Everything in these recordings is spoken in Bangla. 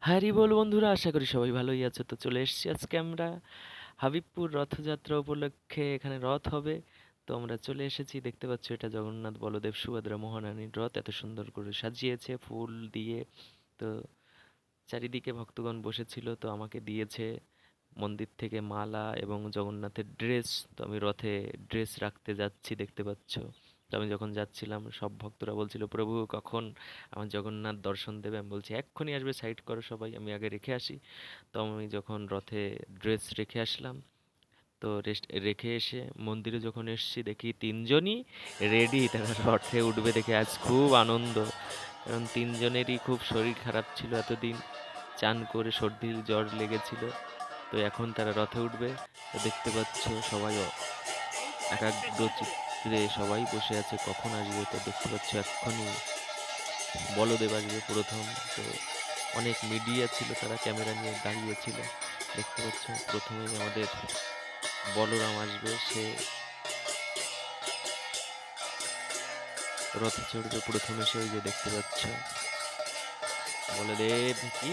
হ্যারি বল বন্ধুরা, আশা করি সবাই ভালোই আছো। তো চলে এসেছি আজকে আমরা হাবিবপুর রথযাত্রা উপলক্ষে। এখানে রথ হবে, তো আমরা চলে এসেছি। দেখতে পাচ্ছ এটা জগন্নাথ বলদেব সুভদ্রা মহারানীর রথ, এত সুন্দর করে সাজিয়েছে ফুল দিয়ে। তো চারিদিকে ভক্তগণ বসেছিল, তো আমাকে দিয়েছে মন্দির থেকে মালা এবং জগন্নাথের ড্রেস। তো আমি রথে ড্রেস রাখতে যাচ্ছি, দেখতে পাচ্ছ। তো আমি যখন যাচ্ছিলাম সব ভক্তরা বলছিল, প্রভু কখন আমার জগন্নাথ দর্শন দেবে। আমি বলছি এক্ষুনি আসবে, সাইড করো সবাই, আমি আগে রেখে আসি। তো আমি যখন রথে ড্রেস রেখে আসলাম, তো রেখে এসে মন্দিরে যখন এসেছি দেখি তিনজনই রেডি, তারা রথে উঠবে দেখে আজ খুব আনন্দ। কারণ তিনজনেরই খুব শরীর খারাপ ছিল এতদিন, চান করে সর্দি জ্বর লেগেছিল। তো এখন তারা রথে উঠবে। তো দেখতে পাচ্ছ সবাই একাগ্র চিত্রে সবাই বসে আছে কখন আসবে। তো দেখতে পাচ্ছ এক্ষুনি বলদেব আসবে প্রথম। তো অনেক মিডিয়া ছিল, তারা ক্যামেরা নিয়ে দাঁড়িয়েছিল। দেখতে পাচ্ছ প্রথমেই আমাদের বলরাম আসবে, সে রথে চড়বে প্রথমে। সে ওই যে দেখতে পাচ্ছ বলদেব কি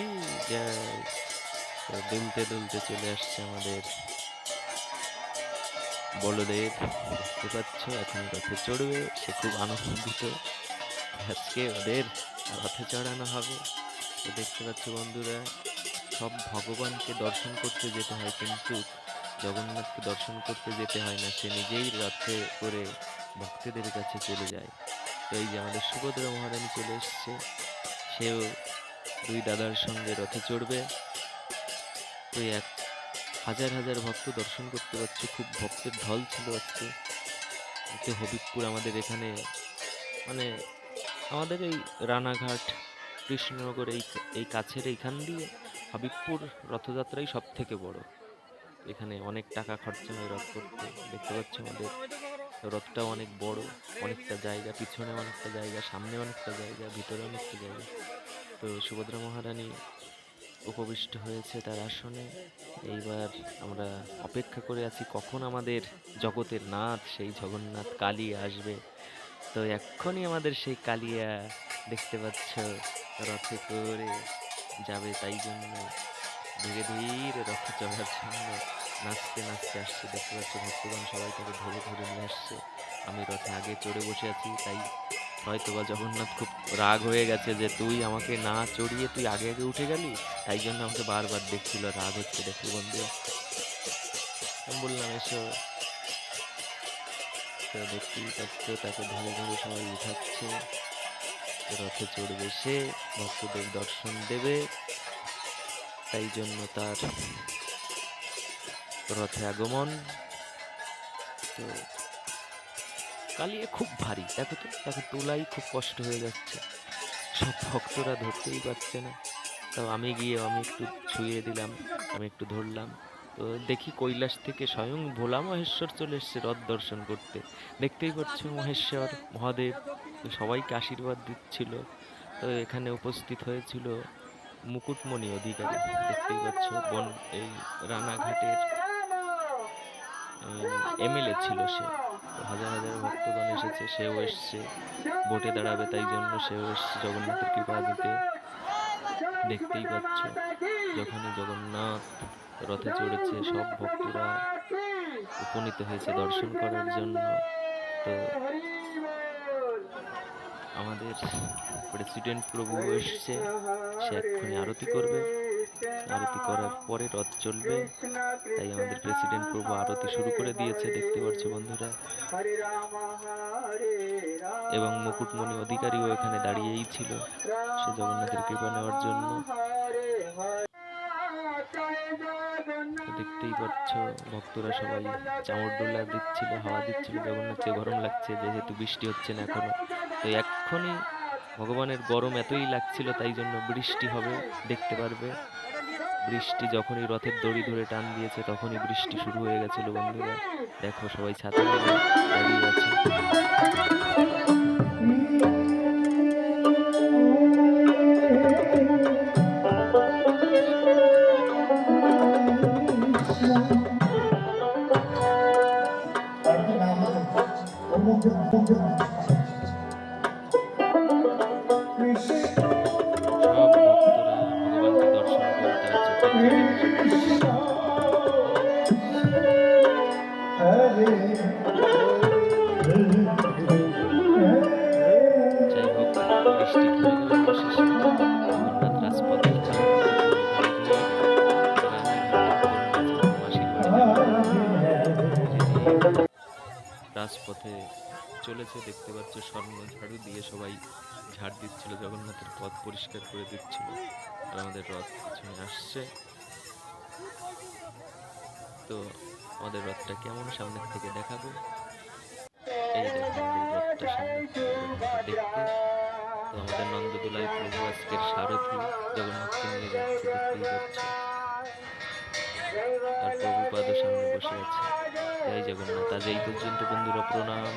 জয়। তো দুলতে দুলতে চলে আসছে আমাদের বলদেব, দেখতে পাচ্ছ এখন রথে চড়বে। সে খুব আনন্দিত, আজকে ওদের রথে চড়ানো হবে। তো দেখতে পাচ্ছ বন্ধুরা, সব ভগবানকে দর্শন করতে যেতে হয়, কিন্তু জগন্নাথকে দর্শন করতে যেতে হয় না, সে নিজেই রথে করে ভক্তদের কাছে চলে যায়। তো এই যে আমাদের সুভদ্রা মহারানী চলে এসছে, সেও দুই দাদার সঙ্গে রথে চড়বে। তো এক হাজার হাজার ভক্ত দর্শন করতে পারছে, খুব ভক্তের ঢল ছিল আজকে। এতে হবিবপুর আমাদের এখানে, মানে আমাদের এই রানাঘাট কৃষ্ণনগর এই এই কাছের এইখান দিয়ে হাবিবপুর রথযাত্রাই সব থেকে বড়। এখানে অনেক টাকা খরচা হয় রথ করতে। দেখতে পাচ্ছ আমাদের রথটাও অনেক বড়, অনেকটা জায়গা, পিছনে অনেকটা জায়গা, সামনে অনেকটা জায়গা, ভিতরে অনেকটা জায়গা। তো সুভদ্রা মহারানী উপবিষ্ট হয়েছে তার আসনে। এইবার আমরা অপেক্ষা করে আছি কখন আমাদের জগতের নাথ, সেই জগন্নাথ কালিয়া আসবে। তো এক্ষুনি আমাদের সেই কালিয়া দেখতে পাচ্ছ রথে করে যাবে, তাই জন্য ধীরে ধীরে রথে চড়ার জন্য নাচতে নাচতে আসছে। দেখতে পাচ্ছ ভক্তগণ সবাই তাকে ধরে ধরে নিয়ে আসছে। আমি রথে আগে চড়ে বসে আছি, তাই হয়তোবা জগন্নাথ খুব রাগ হয়ে গেছে যে তুই আমাকে না চড়িয়ে তুই আগে আগে উঠে গেলি, তাই জন্য আমাকে বারবার দেখছিল, রাগ হচ্ছে দেখো বন্ধু। আমি বললাম এসো। তো দেখতেই পাচ্ছ তাকে ধরে ধরে সবাই উঠাচ্ছে, রথে চড়বে সে, ভক্তদের দর্শন দেবে, তাই জন্য তার রথে আগমন। তো কালিয়া খুব ভারী, দেখো তো, তাকে তোলাই খুব কষ্ট হয়ে যাচ্ছে, সব ভক্তরা ধরতেই পারছে না। তাও আমি গিয়ে আমি একটু ছুঁয়ে দিলাম, আমি একটু ধরলাম। তো দেখি কৈলাস থেকে স্বয়ং ভোলা মহেশ্বর চলে এসছে রথ দর্শন করতে। দেখতেই পাচ্ছ মহেশ্বর মহাদেব তো সবাইকে আশীর্বাদ দিচ্ছিল। তো এখানে উপস্থিত হয়েছিল মুকুটমণি অধিকারী, দেখতেই পাচ্ছ বন এই রানাঘাটের এমএলএ ছিল সে। তো হাজার হাজার ভক্তগণ এসেছে, সেও এসছে, ভোটে দাঁড়াবে, তাই জন্য সেও এসছে জগন্নাথের কৃপা নিতে। দেখতেই পাচ্ছ যখনই জগন্নাথ রথে চড়েছে সব ভক্তরা উপনীত হয়েছে দর্শন করার জন্য। তো আমাদের প্রেসিডেন্ট প্রভু এসছে, সে এক্ষুনি আরতি করবে, আরতি করার পরে রথ চলবে। তাই আমাদের প্রেসিডেন্ট প্রভু আরতি শুরু করে দিয়েছে, দেখতে পাচ্ছ বন্ধুরা। এবং মুকুটমণি অধিকারীও এখানে দাঁড়িয়েই ছিল, সে জগন্নাথের কৃপা নেওয়ার জন্য। তো দেখতেই পাচ্ছ ভক্তরা সবাই চামর ডোলা দিচ্ছিল, হাওয়া দিচ্ছিল, জগন্নাথকে গরম লাগছে যেহেতু বৃষ্টি হচ্ছে না এখনো। তো এক্ষুনি ভগবানের গরম এতই লাগছিল, তাই জন্য বৃষ্টি হবে, দেখতে পারবে। বৃষ্টি যখনই রথের দড়ি ধরে টান দিয়েছে তখনই বৃষ্টি শুরু হয়ে গেছিল বন্ধুরা। দেখো সবাই ছাতা নিয়ে দাঁড়িয়ে আছে। সব ভক্তরা ভগবানকে দর্শন রথের জলে বসে পড়ছে। যাই হোক, বৃষ্টি থেমে গেল অবশেষে। জগন্নাথ রাজপথ আলোকিত করে ধীরে ধীরে রানাঘাটের কন্যা যেহেতু মাসির বাড়ি যাওয়ার জন্য ধীরে ধীরে রাজপথে চলেছে। দেখতে পাচ্ছ স্বর্ণ ঝাড়ু দিয়ে সবাই ঝাড় দিচ্ছিল, জগন্নাথের পথ পরিষ্কার করে দিচ্ছিল। আর আমাদের রথ পিছনে আসছে। তো আমাদের রথটা কেমন সামনের থেকে দেখাবো। এই দেখো আমাদের রথটা সামনের থেকে এরকমটা দেখতে। তো আমাদের নন্দদোলায় প্রভু আজকের সারথি জগন্নাথকে নিয়ে যাচ্ছে, দেখতেই পাচ্ছ। আর প্রভুপাদও সামনে বসে আছে। জয় জগন্নাথ। আজ এই পর্যন্ত বন্ধুরা, প্রণাম।